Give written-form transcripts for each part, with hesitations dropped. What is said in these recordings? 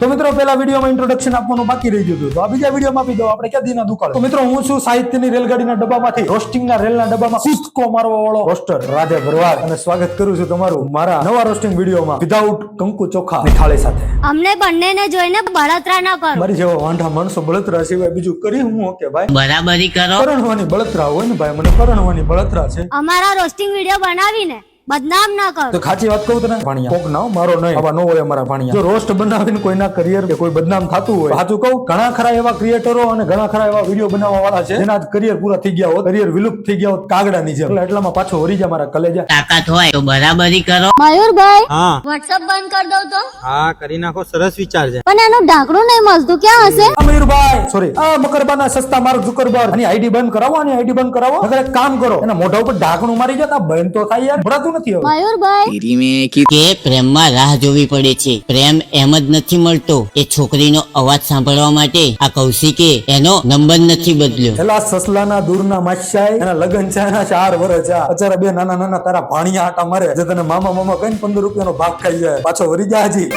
તો મિત્રો પેલા વિડીયોમાં ઇન્ટ્રોડક્શન આપવાનું બાકી રહી ગયું હતું, તો આ બીજા વિડીયોમાં આપી દો આપણે ક્યાં દીના દુકાળ. તો મિત્રો હું છું સાહિત્યની રેલગાડીના ડબ્બામાંથી રોસ્ટિંગના રેલના ડબ્બામાં કૂદકો મારવા વાળો રોસ્ટર રાધે ભરવાડ, અને સ્વાગત કરું છું તમારું મારા નવા રોસ્ટિંગ વિડીયોમાં વિધાઉટ કંકુ ચોખા ની થાળી સાથે. અમને બંનેને જોઈને બળતરા ન કરો. મારી જેવા વાંઢા માણસો બળતરા સિવાય બીજું કરી હું કે ભાઈ બરાબરી કરો. કરણવાની બળતરા હોય ને ભાઈ, મને કરણવાની બળતરા છે. અમારા રોસ્ટિંગ વિડીયો બનાવીને બદનામ ના કરો. તો ખાચી વાત કહું તને, ભાણિયા કોક ના મારો નહીં, આવા ન હોય અમારા ભાણિયા. જો રોસ્ટ બનાવીને કોઈના કરિયર કે કોઈ બદનામ થતું હોય, સાચું કહું ઘણા ખરા એવા ક્રિએટરો અને ઘણા ખરા એવા વિડીયો બનાવવા વાળા છે જેના કરિયર પૂરા થઈ ગયા હોત, કરિયર વિલુપ્ત થઈ ગયા હોત કાગડાની જેમ. એટલામાં પાછો વરી જા મારા કલેજા. તાકાત હોય તો બરાબરી કરો. મયુરભાઈ હા વોટ્સઅપ બંધ કરી દઉં તો? હા કરી નાખો, સરસ વિચાર છે. પણ એનું ઢાંકણું નહીં મળતું, ક્યાં હશે? મયુરભાઈ સોરી, આ મકરબાના સસ્તા માર્ક ઝુકરબર્ગ આની આઈડી બંધ કરાવો, આની આઈડી બંધ કરાવો. અગર એક કામ કરો, એના મોઢા ઉપર ઢાંકણું મારી જતા બંધ તો થાય યાર, ભરાતું નથી હવે. મયુરભાઈ કે પ્રેમમાં રાહ જોવી પડે છે. પ્રેમ એમ જ નથી મળતો. એ છોકરીનો અવાજ સાંભળવા માટે આ કૌશિકે એનો નંબર નથી બદલ્યો. એલા સસલાના દૂરના માસ્યાય, એના લગન છે એના 4 વર્ષ છે. અત્યારે બે નાના નાના તારા ભાણિયા આટા મારે, જે તને મામા મામા કઈને 15 રૂપિયાનો ભાગ ખાઈ જાય, પાછો વરી જાય હજી.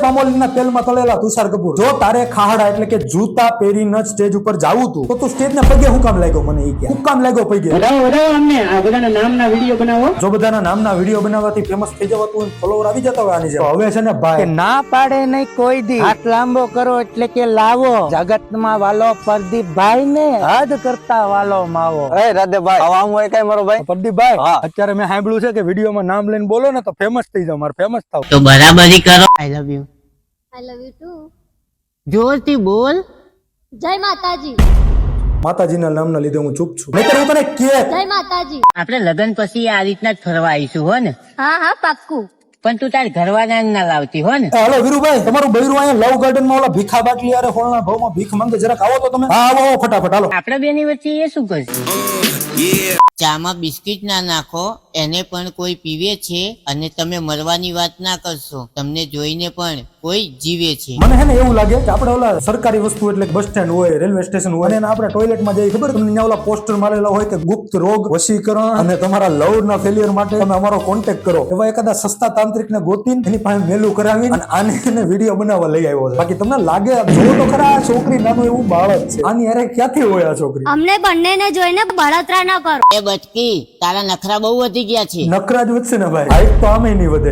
પામોલીના તેલમાં તળેલા તુષાર કપૂર, જો તારે ખાહડા એટલે કે જૂતા પહેરીને સ્ટેજ ઉપર જાવું તું, તો તું સ્ટેજ ને પગે હું કામ લાગ્યો? મને એ કે હું કામ લાગ્યો પગે? આ બધાના નામના વિડીયો બનાવો. જો બધાના નામના વિડીયો બનાવવાથી ફેમસ થઈ જવાતું ફોલોવર આવી જતા હોય આની જેમ. હવે છે ને ભાઈ ના પાડે નહીં કોઈ દી. હાથ લાંબો કરો એટલે કે લાવો. જગતમાં વાલો પ્રદીપભાઈ ને હદ કરતા વાલો માવો. એ રાધેભાઈ આમ હોય કઈ મારો ભાઈ પ્રદીપભાઈ, અત્યારે મેં સાંભળ્યું છે કે વિડીયોમાં નામ લઈને બોલો ને તો ફેમસ થઈ જાવ. મારે ફેમસ થાવ તો બરાબરી કરો. આઈ લવ યુ ટુ. જોરથી બોલ. જય માતાજી. માતાજીના નામના લીધે હું ચૂપ છું, નહીંતર હું તને કે જય માતાજી. આપણે લગન પછી આ રીતના જ ફરવા આવીશું હો ને. હા હા પાક્કું. પણ તું તાર ઘરવાળા ના લાવતી હો ને. હેલો વીરુભાઈ, તમારું બૈરું અહીંયા લવ ગાર્ડન માં ઓલા ભીખા બાટલી અરે હોળના ભાવમાં ભીખ માંગે, જરાક આવો તો તમે. હા આવો ફટાફટ હાલો. આપડે બેની વચ્ચે એ શું કરશે? ચામાં બિસ્કિટ ના નાખો, એને પણ કોઈ પીવે છે અને તમે મરવાની વાત ના કરશો. તમને જોઈને પણ કોઈ જીવે છે. મને હે ને એવું લાગે કે આપણે ઓલા સરકારી વસ્તુ એટલે બસ સ્ટેન્ડ હોય, રેલવે સ્ટેશન હોય, અને આપણે ટોયલેટમાં જઈએ ખબર તમને ઓલા પોસ્ટર મારેલા હોય કે ગુપ્ત રોગ વશીકરણ અને તમારા લવ ના ફેલિયર માટે તમે અમારો કોન્ટેક્ટ કરો. એવા એકાદા સસ્તા તાંત્રિક ને ગોતીને એની પાસે મેલું કરાવી અને આને વિડીયો બનાવવા લઈ આવ્યો છે. બાકી તમને લાગે જો તો ખરા આ છોકરી નાનું એવું બાળક છે, આની અરે ક્યાંથી હોય આ છોકરી? અમને બંનેને જોઈને બળતરા ન કરો. એ બચકી, તારા નખરા બહુ વધી ગયા છે. નખરા જ વધશે ને ભાઈ, હાઈટ તો આમે નહીં વધે.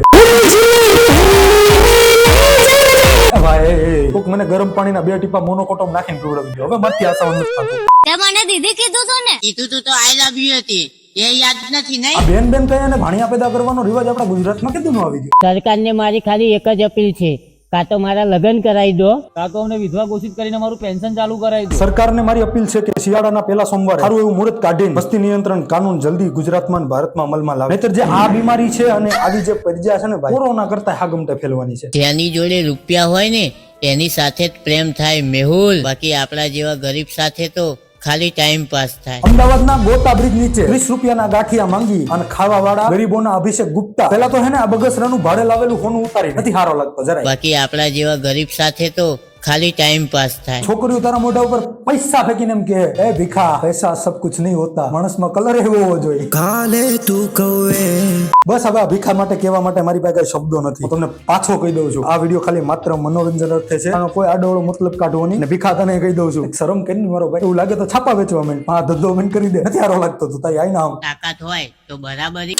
ભાઈ કોક મને ગરમ પાણીના 2 ટીપા મોનોકોટોમ નાખીને પીવડાવી દો. હવે મારથી આશા નથી થતું. તે મને દીદી કીધું તું ને. કીધું તું તો આઈ લવ યુ હતી, એ યાદ નથી નહીં? આ બેન બેન કહીને ભાણિયા પેદા કરવાનો રિવાજ આપણા ગુજરાતમાં કેમ નો આવી ગયો? સરકારને મારી ખાલી એક જ અપીલ છે, કાં તો મારા લગ્ન કરાવી દો, કાં તો અમને વિધવા ઘોષિત કરીને અમારું પેન્શન ચાલુ કરાવી દો. સરકારને મારી અપીલ છે કે શિયાળાના પહેલા સોમવારે સારું એવું મુહૂર્ત કાઢીને વસ્તી નિયંત્રણ કાનૂન જલ્દી ગુજરાતમાં ભારતમાં અમલમાં લાવે. નહીતર જે આ બીમારી છે અને આવી જે પર્જા છે ને ભાઈ, કોરોના કરતા હાગમટે ફેલવાની છે. જેની જોડે રૂપિયા હોય ને એની સાથે જ પ્રેમ થાય મેહુલ. બાકી આપણા જેવા ગરીબ સાથે તો ખાલી ટાઈમ પાસ થાય. અમદાવાદના ગોતા બ્રિજ નીચે 20 રૂપિયાના ગાંઠિયા માંગી અને ખાવા વાળા ગરીબોના અભિષેક ગુપ્તા પેલા તો હે ને આ બગસરાનું ભાડે લાવેલું હોનું ઉતારી નથી સારો લાગતો જરાય. બાકી આપણા જેવા ગરીબ સાથે તો ખાલી ટાઈમ પાસ થાય. છોકરીઓ તારા મોઢા ઉપર પૈસા ફેંકીને એમ કે એ ભીખા પૈસા સબ કુછ નહીં હોતા, માણસમાં કલર એવો હોવો જોઈએ. બસ હવે આ ભીખા માટે કહેવા માટે મારી પાસે કઈ શબ્દો નથી. હું તમને પાછો કહી દઉં છું, આ વિડીયો ખાલી માત્ર મનોરંજન અર્થે છે, આનો કોઈ આડોળો મતલબ કાઢવો નહીં. ભીખા તને કહી દઉં છું, શરમ કરીને મારો ભાઈ, એવું લાગે તો છાપા વેચવા માંડ, આ ધંધો બંધ કરી દે. નથી સારો લાગતો તો તારી આઈ ના તાકાત હોય તો બરાબરી.